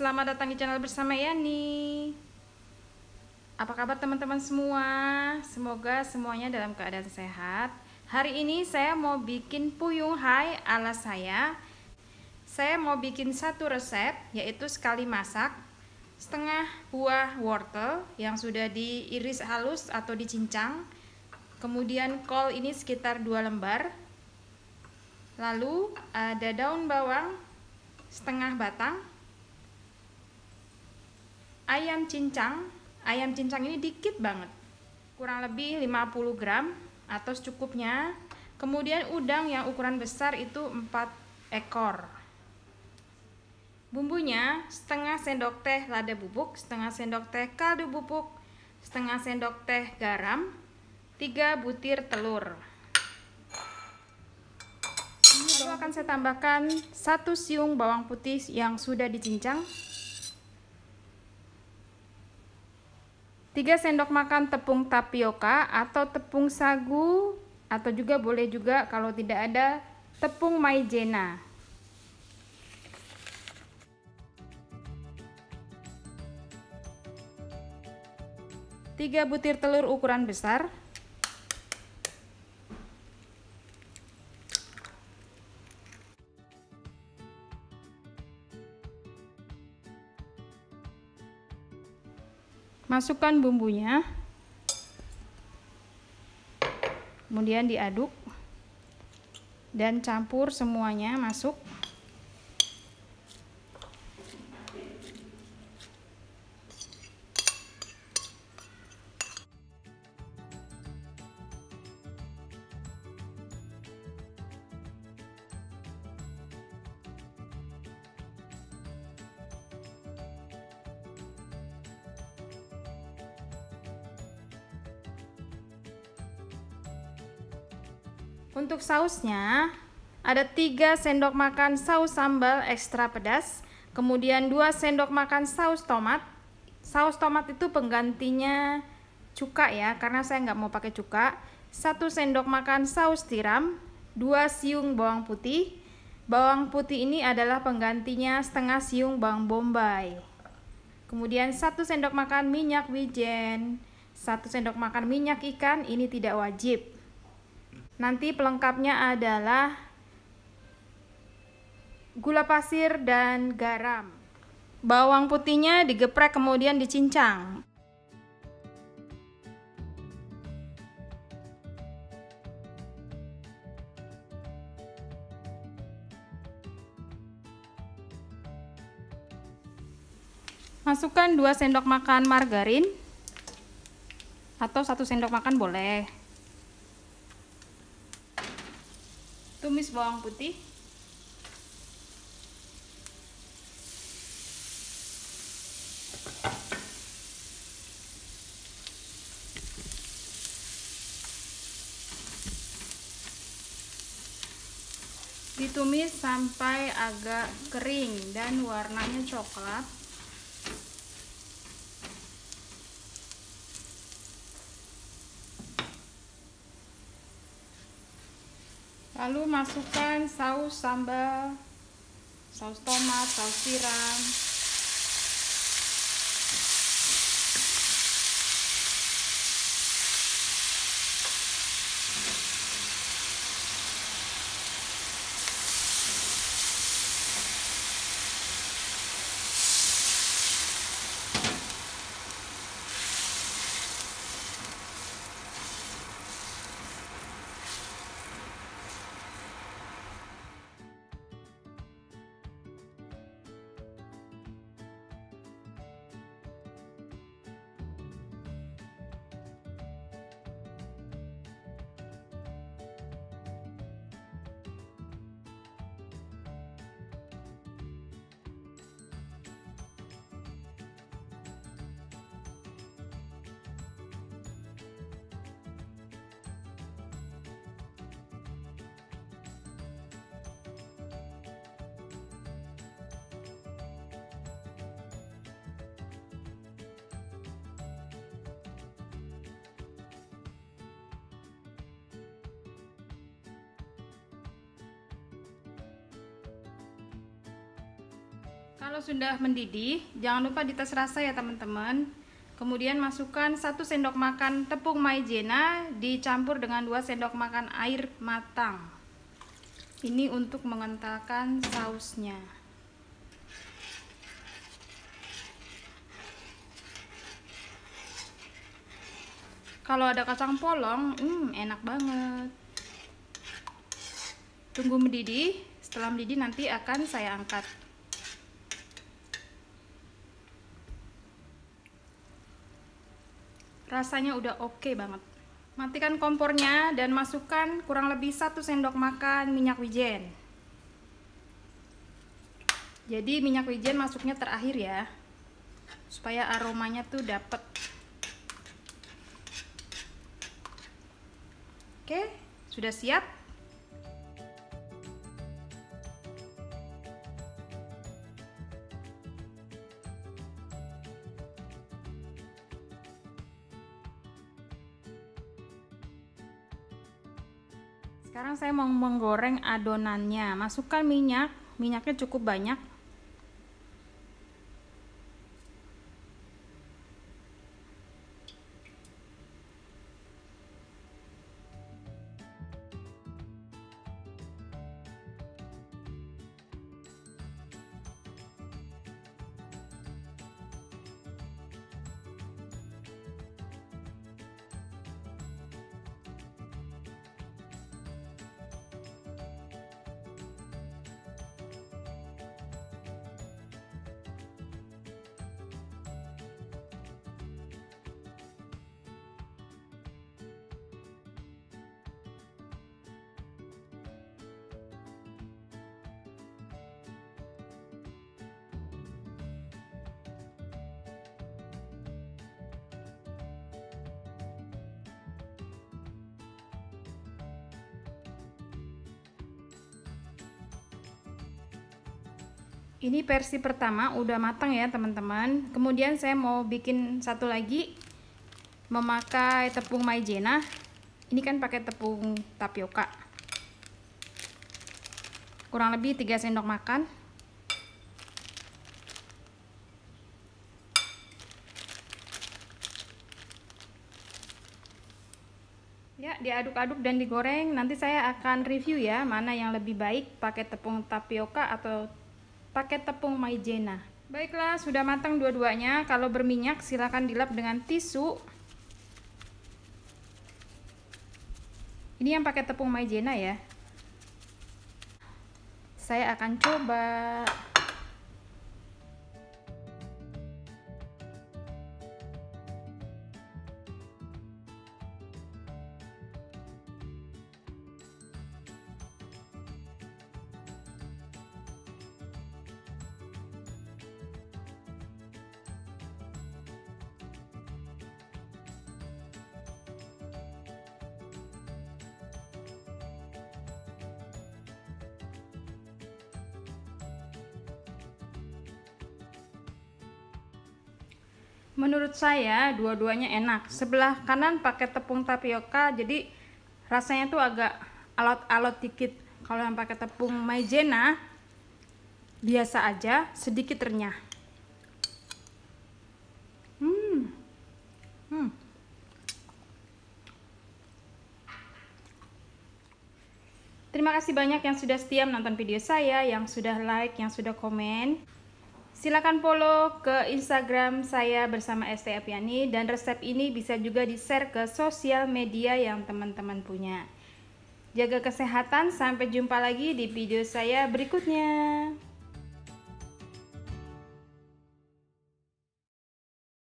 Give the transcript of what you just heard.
selamat datang di channel bersama Yani. Apa kabar teman-teman semua? Semoga semuanya dalam keadaan sehat. Hari ini saya mau bikin puyung hai ala saya. Saya mau bikin satu resep, yaitu sekali masak setengah buah wortel yang sudah diiris halus atau dicincang. Kemudian kol ini sekitar 2 lembar. Lalu ada daun bawang setengah batang. Ayam cincang ini dikit banget, kurang lebih 50 gram atau secukupnya. Kemudian udang yang ukuran besar itu 4 ekor. Bumbunya setengah sendok teh lada bubuk, setengah sendok teh kaldu bubuk, setengah sendok teh garam, 3 butir telur. Lalu akan saya tambahkan 1 siung bawang putih yang sudah dicincang, 3 sendok makan tepung tapioka atau tepung sagu, atau juga boleh juga kalau tidak ada tepung maizena. 3 butir telur ukuran besar. Masukkan bumbunya, kemudian diaduk dan campur semuanya masuk. Untuk sausnya ada 3 sendok makan saus sambal ekstra pedas, kemudian 2 sendok makan saus tomat. Saus tomat itu penggantinya cuka ya, karena saya nggak mau pakai cuka. 1 sendok makan saus tiram, 2 siung bawang putih. Bawang putih ini adalah penggantinya setengah siung bawang bombay. Kemudian 1 sendok makan minyak wijen, 1 sendok makan minyak ikan, ini tidak wajib. Nanti pelengkapnya adalah gula pasir dan garam. Bawang putihnya digeprek kemudian dicincang. Masukkan 2 sendok makan margarin atau 1 sendok makan boleh. Tumis bawang putih. Ditumis sampai agak kering dan warnanya coklat. Lalu masukkan saus sambal, saus tomat, saus tiram. Kalau sudah mendidih, jangan lupa dites rasa ya teman-teman. Kemudian masukkan 1 sendok makan tepung maizena dicampur dengan 2 sendok makan air matang. Ini untuk mengentalkan sausnya. Kalau ada kacang polong, enak banget. Tunggu mendidih, setelah mendidih nanti akan saya angkat. Rasanya udah oke banget. Matikan kompornya dan masukkan kurang lebih 1 sendok makan minyak wijen. Jadi minyak wijen masuknya terakhir ya, supaya aromanya tuh dapet. Oke, sudah siap. Sekarang saya mau menggoreng adonannya. Masukkan minyak, minyaknya cukup banyak. Ini versi pertama udah matang ya teman-teman. Kemudian saya mau bikin satu lagi, memakai tepung maizena. Ini kan pakai tepung tapioka, kurang lebih 3 sendok makan. Ya, diaduk-aduk dan digoreng. Nanti saya akan review ya, mana yang lebih baik, pakai tepung tapioka atau pakai tepung maizena. Baiklah, sudah matang dua-duanya. Kalau berminyak silakan dilap dengan tisu. Ini yang pakai tepung maizena ya. Saya akan coba. Menurut saya dua-duanya enak. Sebelah kanan pakai tepung tapioka, jadi rasanya tuh agak alot-alot dikit. Kalau yang pakai tepung maizena biasa aja, sedikit renyah. Terima kasih banyak yang sudah setia menonton video saya, yang sudah like, yang sudah komen. Silakan follow ke Instagram saya bersama Esti Apiani, dan resep ini bisa juga di-share ke sosial media yang teman-teman punya. Jaga kesehatan, sampai jumpa lagi di video saya berikutnya.